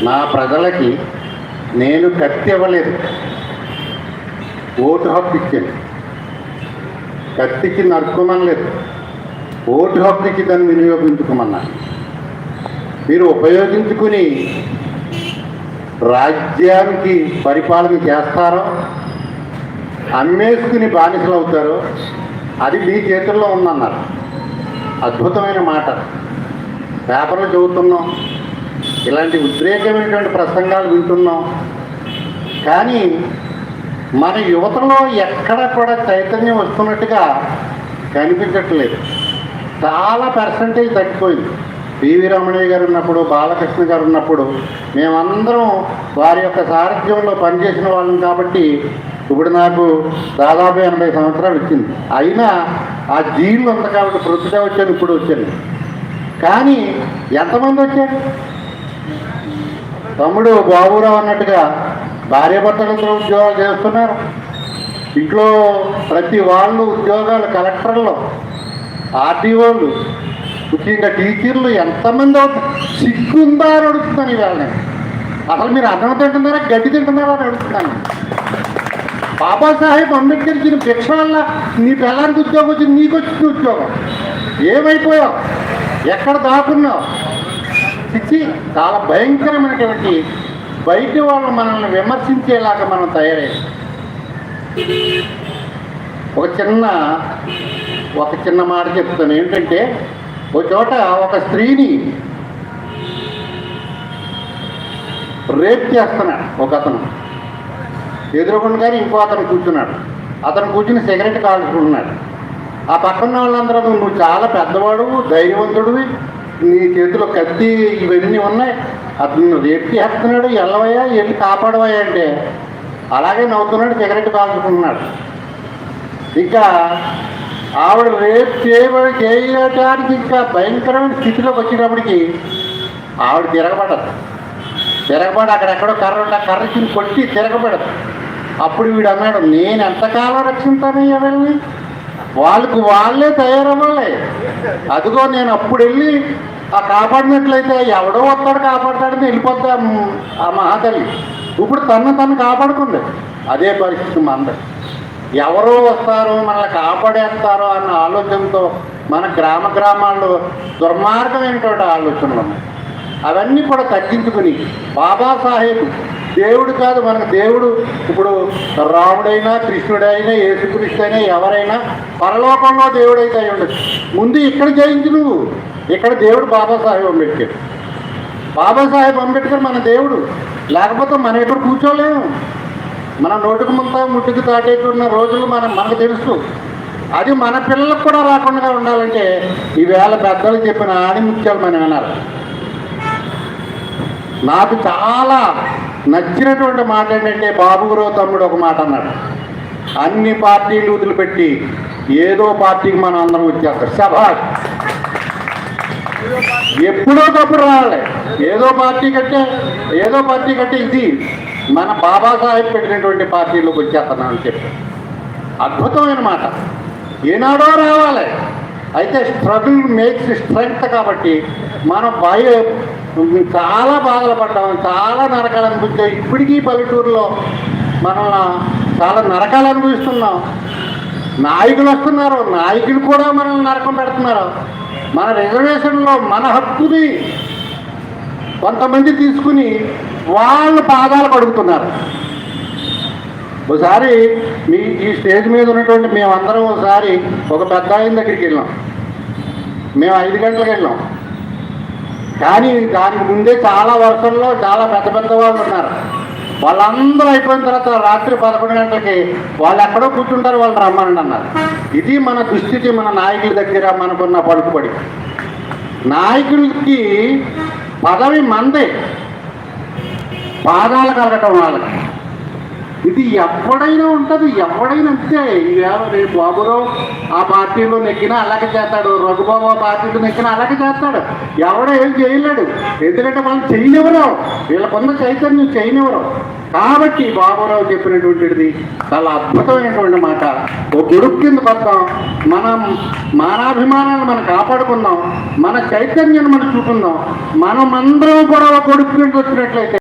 నా ప్రజలకి నేను కత్తి ఇవ్వలేదు, ఓటు హక్కు ఇచ్చాను. కత్తికి నరుక్కోమనలేదు, ఓటు హక్కుకి దాన్ని వినియోగించుకోమన్నా. మీరు ఉపయోగించుకుని రాజ్యానికి పరిపాలన చేస్తారో, అమ్మేసుకుని బానిసలు అవుతారో అది మీ చేతుల్లో ఉందన్నారు. అద్భుతమైన మాట. పేపర్లు చదువుతున్నాం, ఇలాంటి ఉద్రేకమైనటువంటి ప్రసంగాలు వింటున్నాం. కానీ మన యువతలో ఎక్కడ కూడా చైతన్యం వస్తున్నట్టుగా కనిపించట్లేదు. చాలా పర్సంటేజ్ తగ్గిపోయింది. పివి రమణయ్య గారు ఉన్నప్పుడు, బాలకృష్ణ గారు ఉన్నప్పుడు మేమందరం వారి యొక్క సారథ్యంలో పనిచేసిన వాళ్ళం. కాబట్టి ఇప్పుడు నాకు దాదాపు 80 సంవత్సరాలు వచ్చింది. అయినా ఆ జీలు ఉంది కాబట్టి ప్రొద్దుగా వచ్చాను, ఇప్పుడు వచ్చాను. కానీ ఎంతమంది వచ్చారు? తమ్ముడు బాబురావు అన్నట్టుగా భార్యాభర్తలతో ఉద్యోగాలు చేస్తున్నారు. ఇంట్లో ప్రతి వాళ్ళు ఉద్యోగాలు, కలెక్టర్లు, ఆర్టీఓలు, ముఖ్యంగా టీచర్లు ఎంతమంది అవుతారు? సిగ్గుందా అని అడుగుతున్నాను ఈవేళ. నేను అసలు మీరు అన్నం తింటున్నారా, గడ్డి తింటున్నారా అని అడుగుతున్నాను. బాబాసాహెబ్ అంబేద్కర్ ఇచ్చిన భిక్ష వల్ల నీ పిల్లలకి ఉద్యోగం వచ్చింది, నీకు వచ్చింది ఉద్యోగం. ఏమైపోయావు? ఎక్కడ దాక్కున్నావు? ఇచ్చి చాలా భయంకరమైనటువంటి బయట వాళ్ళు మనల్ని విమర్శించేలాగా మనం తయారయ్యాం. ఒక చిన్న మాట చెప్తాను. ఏంటంటే, ఒక చోట ఒక స్త్రీని రేప్ చేస్తున్నాడు ఒక అతను. ఎదురుకుండగానే ఇంకో అతను కూర్చున్నాడు. అతను కూర్చుని సిగరెట్ కాల్చుకుంటున్నాడు. ఆ పక్కన వాళ్ళందరూ, నువ్వు చాలా పెద్దవాడు, ధైర్యవంతుడివి, నీ చేతిలో కత్తి ఇవన్నీ ఉన్నాయి, అతను రేపు చేస్తున్నాడు, ఎల్లవయ్యా, వెళ్ళి కాపాడవయ్యా అంటే అలాగే నవ్వుతున్నాడు, సిగరెట్ కాల్చుకుంటున్నాడు. ఇంకా ఆవిడ రేపు చేయడానికి ఇంకా భయంకరమైన స్థితిలోకి వచ్చేటప్పటికి ఆవిడ తిరగబడదు. అక్కడెక్కడో కర్ర ఉంటే కర్ర కింద కొట్టి తిరగబడదు. అప్పుడు వీడు అన్నాడు, నేను ఎంతకాలం రక్షిస్తానయ్యా వెళ్ళి, వాళ్ళే తయారవ్వాలి. అదిగో నేను అప్పుడు వెళ్ళి ఆ కాపాడినట్లయితే ఎవడో వస్తాడు కాపాడతాడని వెళ్ళిపోద్దా ఆ మహాతల్లి. ఇప్పుడు తను కాపాడుకుంది. అదే పరిస్థితి మనది. ఎవరో వస్తారో మనల్ని కాపాడేస్తారో అన్న ఆలోచనతో మన గ్రామాల్లో దుర్మార్గమైనటువంటి ఆలోచనలు ఉన్నాయి. అవన్నీ కూడా తగ్గించుకుని బాబాసాహెబ్ దేవుడు కాదు, మనకు దేవుడు ఇప్పుడు రాముడైనా, కృష్ణుడైనా, యేసుక్రీస్తు అయినా, ఎవరైనా పరలోకంలో దేవుడైతే అయి ఉండొచ్చు. ముందు ఇక్కడ జయించు నువ్వు. ఇక్కడ దేవుడు బాబాసాహెబ్ అంబేద్కర్. బాబాసాహెబ్ అంబేద్కర్ మన దేవుడు. లేకపోతే మనం ఇక్కడ కూర్చోలేము. మన నోటికి ముంతా ముట్టుకు తాటేటున్న రోజులు మనకు తెలుసు. అది మన పిల్లలకు కూడా రాకుండా ఉండాలంటే ఈవేళ పెద్దలు చెప్పిన ఆణిముత్యాలు మనం వినాలి. నాకు చాలా నచ్చినటువంటి మాట ఏంటంటే, బాబురావు తమ్ముడు ఒక మాట అన్నాడు, అన్ని పార్టీలు వదిలిపెట్టి ఏదో పార్టీకి మనం అందరం వచ్చేస్తారు. సభాష్, ఎప్పుడో తప్పుడు రావాలి. ఏదో పార్టీ కంటే ఇది మన బాబాసాహెబ్ పెట్టినటువంటి పార్టీలోకి వచ్చేస్తున్నాను అని చెప్పి అద్భుతమైన మాట. ఏనాడో రావాలి. అయితే స్ట్రగుల్ మేక్స్ స్ట్రెంగ్త్. కాబట్టి మనం చాలా బాధలు పడ్డాం, చాలా నరకాలు అనిపించాం. ఇప్పటికీ పల్లెటూరులో మనల్ని చాలా నరకాలు అనుభవిస్తున్నాం. నాయకులు వస్తున్నారు, నాయకులు కూడా మనల్ని నరకం పెడుతున్నారు. మన రిజర్వేషన్లో మన హక్కుని కొంతమంది తీసుకుని వాళ్ళ పాదాలు కడుగుతున్నారు. ఒకసారి ఈ స్టేజ్ మీద ఉన్నటువంటి మేమందరం ఒకసారి ఒక పెద్ద ఆయన దగ్గరికి వెళ్ళాం. మేము 5 గంటలకు వెళ్ళాం. కానీ దానికి ముందే చాలా వర్షంలో చాలా పెద్ద వాళ్ళు ఉన్నారు. వాళ్ళందరూ అయిపోయిన తర్వాత రాత్రి 11 గంటలకి వాళ్ళు ఎక్కడో కూర్చుంటారు, వాళ్ళు రమ్మనండి అన్నారు. ఇది మన దుస్థితి. మన నాయకుల దగ్గర మనకున్న పలుకుబడి. నాయకులకి పదవి మందే, పాదాలు కలగటం వాళ్ళకి. ఇది ఎవడైనా ఉంటుంది, ఎవడైనా అంతే. ఇవాళ రేపు బాబురావు ఆ పార్టీలో నెక్కినా అలాగే చేస్తాడు, రఘుబాబు ఆ పార్టీలో నెక్కినా అలాగే చేస్తాడు. ఎవడో ఏం చేయలేడు, ఎందుకంటే వాళ్ళు చేయనివ్వరు, వీళ్ళకున్న చైతన్యం చేయనివ్వరు. కాబట్టి బాబురావు చెప్పినటువంటిది చాలా అద్భుతమైనటువంటి మాట. ఓ కొడుకు కింద కొద్దాం, మనం మానాభిమానాన్ని మనం కాపాడుకుందాం, మన చైతన్యాన్ని మనం చూపుకుందాం. మనమందరం కూడా ఒక కొడుకు కింద వచ్చినట్లయితే